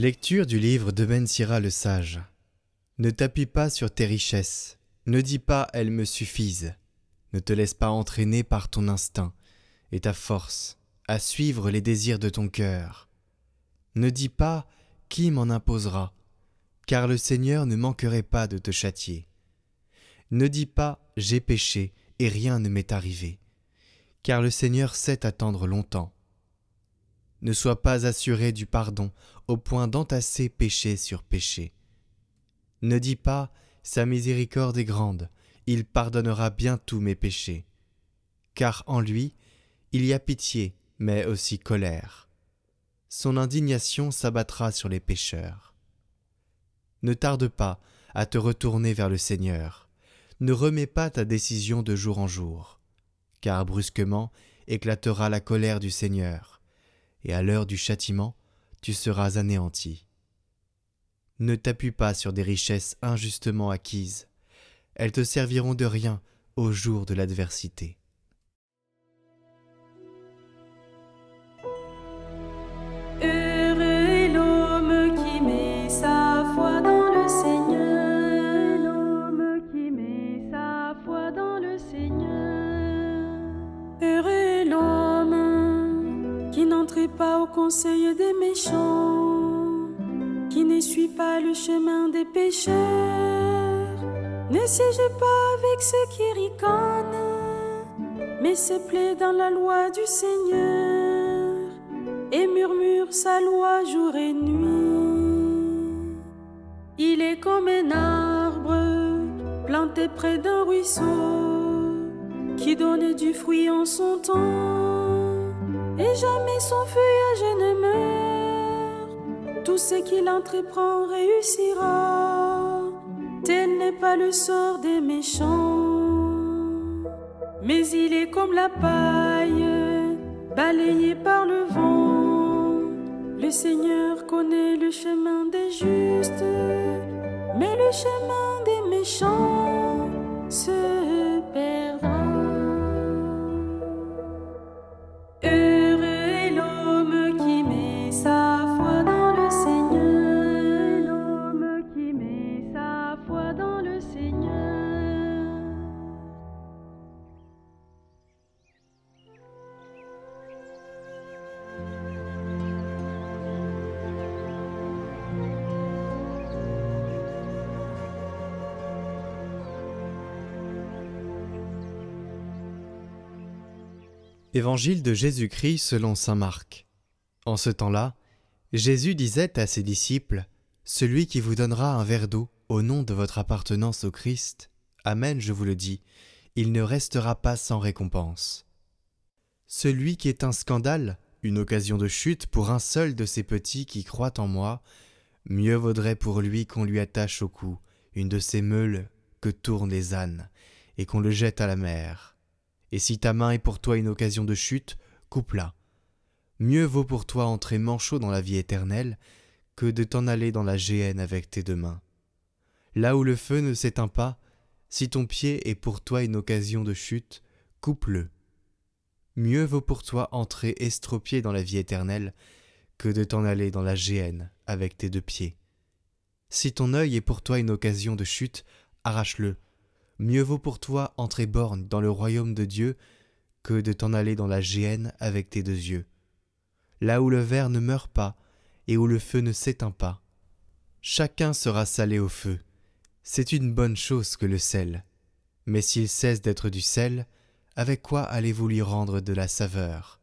Lecture du livre de Ben Sira le sage. Ne t'appuie pas sur tes richesses, ne dis pas « elles me suffisent ». Ne te laisse pas entraîner par ton instinct et ta force à suivre les désirs de ton cœur. Ne dis pas « qui m'en imposera ?» car le Seigneur ne manquerait pas de te châtier. Ne dis pas « j'ai péché et rien ne m'est arrivé », car le Seigneur sait attendre longtemps. Ne sois pas assuré du pardon au point d'entasser péché sur péché. Ne dis pas « sa miséricorde est grande, il pardonnera bien tous mes péchés », car en lui, il y a pitié, mais aussi colère. Son indignation s'abattra sur les pécheurs. Ne tarde pas à te retourner vers le Seigneur. Ne remets pas ta décision de jour en jour, car brusquement éclatera la colère du Seigneur, et à l'heure du châtiment, tu seras anéanti. Ne t'appuie pas sur des richesses injustement acquises. Elles te serviront de rien au jour de l'adversité. Heureux est l'homme qui met sa foi dans le Seigneur. L'homme qui met sa foi dans le Seigneur. Heureux est l'homme qui n'entre pas au conseil des méchants, qui ne suit pas le chemin des pécheurs, ne siège pas avec ceux qui ricanent, mais se plaît dans la loi du Seigneur et murmure sa loi jour et nuit. Il est comme un arbre planté près d'un ruisseau qui donne du fruit en son temps et jamais son feuillage ne meurt. Tout ce qu'il entreprend réussira. Tel n'est pas le sort des méchants, mais il est comme la paille balayée par le vent. Le Seigneur connaît le chemin des justes, mais le chemin des méchants se perdra. Heureux est l'homme qui met sa foi dans le Seigneur. L'homme qui met sa foi dans le Seigneur. Évangile de Jésus-Christ selon saint Marc. En ce temps-là, Jésus disait à ses disciples : « Celui qui vous donnera un verre d'eau au nom de votre appartenance au Christ, Amen, je vous le dis, il ne restera pas sans récompense. Celui qui est un scandale, une occasion de chute pour un seul de ces petits qui croient en moi, mieux vaudrait pour lui qu'on lui attache au cou une de ces meules que tournent les ânes et qu'on le jette à la mer. Et si ta main est pour toi une occasion de chute, coupe-la. Mieux vaut pour toi entrer manchot dans la vie éternelle que de t'en aller dans la géhenne avec tes deux mains. Là où le feu ne s'éteint pas, si ton pied est pour toi une occasion de chute, coupe-le. Mieux vaut pour toi entrer estropié dans la vie éternelle que de t'en aller dans la géhenne avec tes deux pieds. Si ton œil est pour toi une occasion de chute, arrache-le. Mieux vaut pour toi entrer borgne dans le royaume de Dieu que de t'en aller dans la géhenne avec tes deux yeux. Là où le ver ne meurt pas et où le feu ne s'éteint pas. Chacun sera salé au feu. C'est une bonne chose que le sel. Mais s'il cesse d'être du sel, avec quoi allez-vous lui rendre de la saveur ?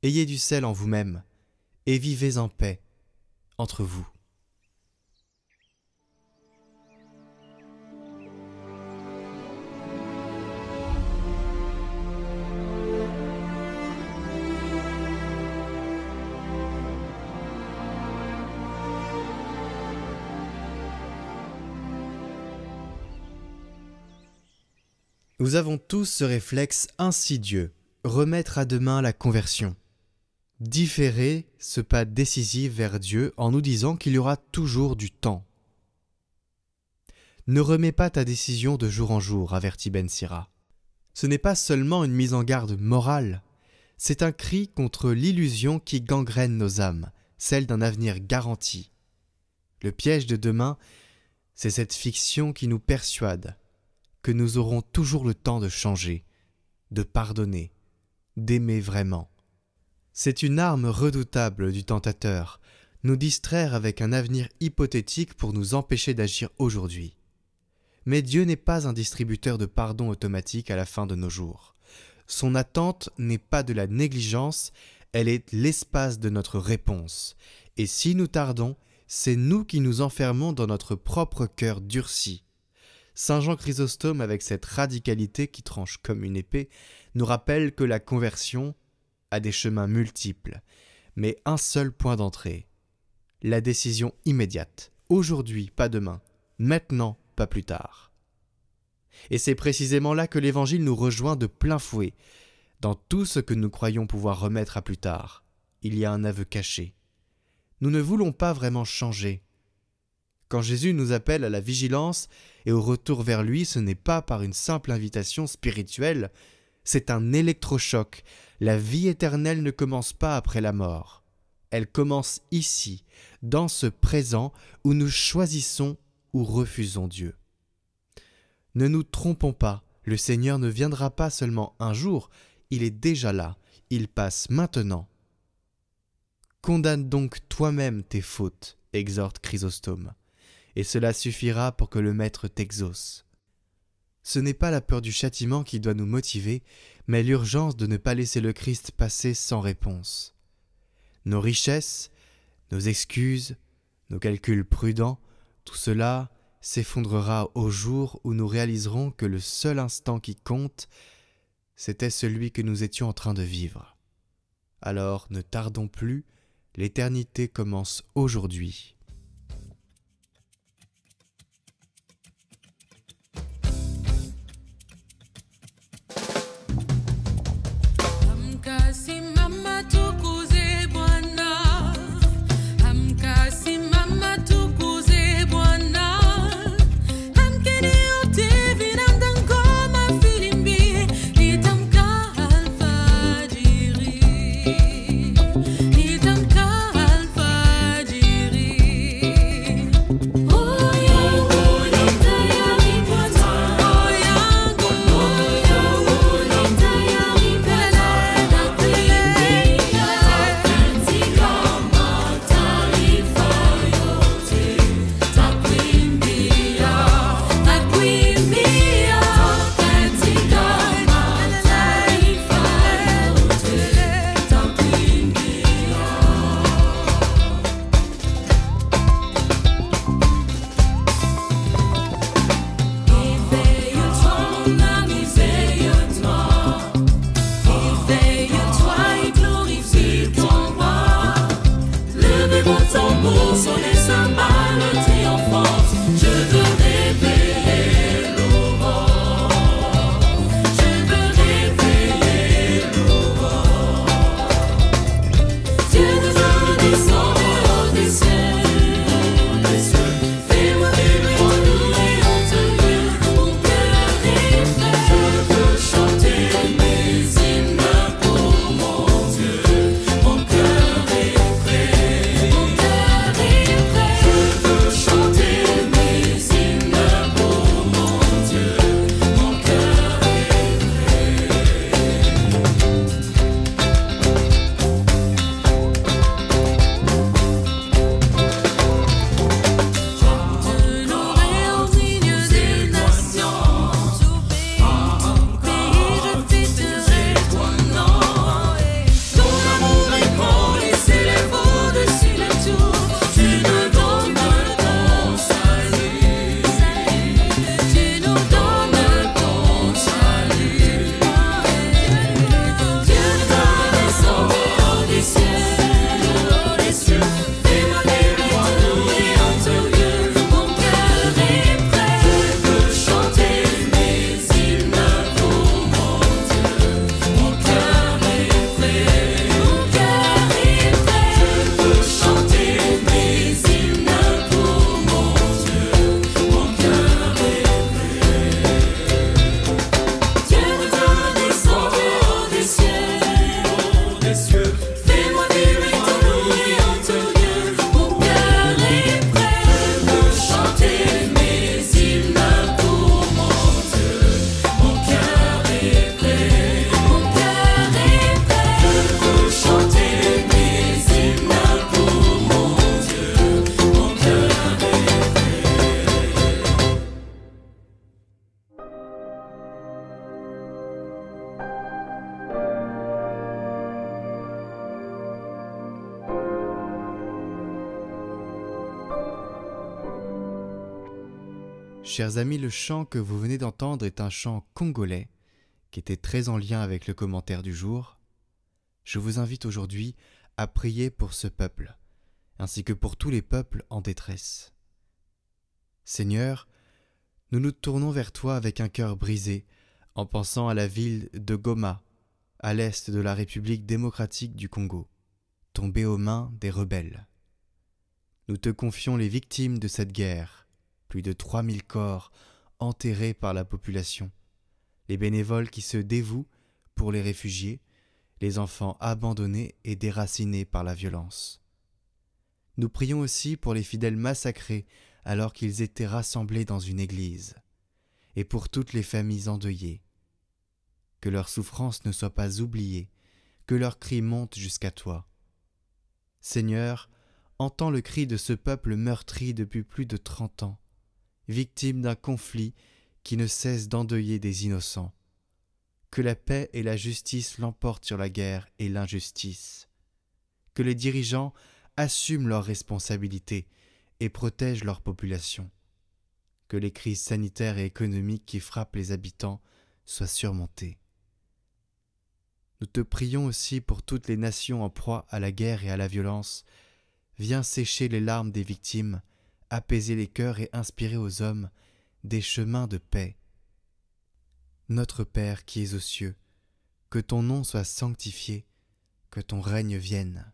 Ayez du sel en vous-même et vivez en paix entre vous. Nous avons tous ce réflexe insidieux, remettre à demain la conversion. Différer ce pas décisif vers Dieu en nous disant qu'il y aura toujours du temps. Ne remets pas ta décision de jour en jour, avertit Ben Sira. Ce n'est pas seulement une mise en garde morale, c'est un cri contre l'illusion qui gangrène nos âmes, celle d'un avenir garanti. Le piège de demain, c'est cette fiction qui nous persuade que nous aurons toujours le temps de changer, de pardonner, d'aimer vraiment. C'est une arme redoutable du tentateur, nous distraire avec un avenir hypothétique pour nous empêcher d'agir aujourd'hui. Mais Dieu n'est pas un distributeur de pardon automatique à la fin de nos jours. Son attente n'est pas de la négligence, elle est l'espace de notre réponse. Et si nous tardons, c'est nous qui nous enfermons dans notre propre cœur durci. Saint Jean Chrysostome, avec cette radicalité qui tranche comme une épée, nous rappelle que la conversion a des chemins multiples, mais un seul point d'entrée. La décision immédiate. Aujourd'hui, pas demain. Maintenant, pas plus tard. Et c'est précisément là que l'Évangile nous rejoint de plein fouet. Dans tout ce que nous croyons pouvoir remettre à plus tard, il y a un aveu caché. Nous ne voulons pas vraiment changer. Quand Jésus nous appelle à la vigilance et au retour vers lui, ce n'est pas par une simple invitation spirituelle, c'est un électrochoc. La vie éternelle ne commence pas après la mort. Elle commence ici, dans ce présent où nous choisissons ou refusons Dieu. Ne nous trompons pas, le Seigneur ne viendra pas seulement un jour, il est déjà là, il passe maintenant. Condamne donc toi-même tes fautes, exhorte Chrysostome, et cela suffira pour que le Maître t'exauce. Ce n'est pas la peur du châtiment qui doit nous motiver, mais l'urgence de ne pas laisser le Christ passer sans réponse. Nos richesses, nos excuses, nos calculs prudents, tout cela s'effondrera au jour où nous réaliserons que le seul instant qui compte, c'était celui que nous étions en train de vivre. Alors ne tardons plus, l'éternité commence aujourd'hui. Chers amis, le chant que vous venez d'entendre est un chant congolais qui était très en lien avec le commentaire du jour. Je vous invite aujourd'hui à prier pour ce peuple, ainsi que pour tous les peuples en détresse. Seigneur, nous nous tournons vers toi avec un cœur brisé, en pensant à la ville de Goma, à l'est de la République démocratique du Congo, tombée aux mains des rebelles. Nous te confions les victimes de cette guerre, plus de 3000 corps enterrés par la population, les bénévoles qui se dévouent pour les réfugiés, les enfants abandonnés et déracinés par la violence. Nous prions aussi pour les fidèles massacrés alors qu'ils étaient rassemblés dans une église, et pour toutes les familles endeuillées. Que leur souffrance ne soit pas oubliée, que leurs cris montent jusqu'à toi. Seigneur, entends le cri de ce peuple meurtri depuis plus de 30 ans, victime d'un conflit qui ne cesse d'endeuiller des innocents. Que la paix et la justice l'emportent sur la guerre et l'injustice. Que les dirigeants assument leurs responsabilités et protègent leur population. Que les crises sanitaires et économiques qui frappent les habitants soient surmontées. Nous te prions aussi pour toutes les nations en proie à la guerre et à la violence. Viens sécher les larmes des victimes, apaiser les cœurs et inspirer aux hommes des chemins de paix. Notre Père qui es aux cieux, que ton nom soit sanctifié, que ton règne vienne,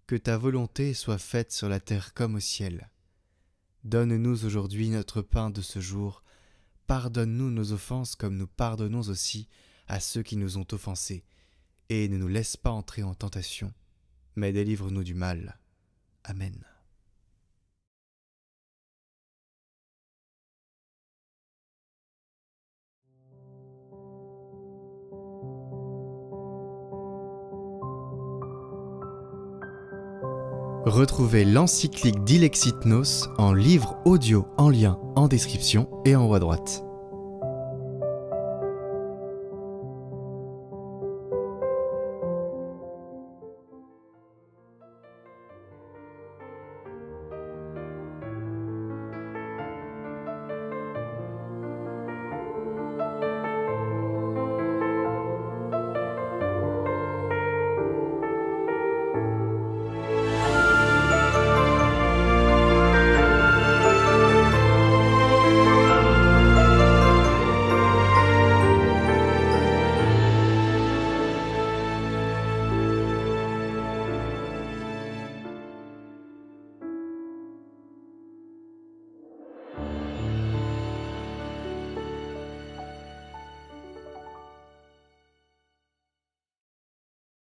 que ta volonté soit faite sur la terre comme au ciel. Donne-nous aujourd'hui notre pain de ce jour, pardonne-nous nos offenses comme nous pardonnons aussi à ceux qui nous ont offensés, et ne nous laisse pas entrer en tentation, mais délivre-nous du mal. Amen. Retrouvez l'encyclique d'Ilexit Nos en livre audio en lien en description et en haut à droite.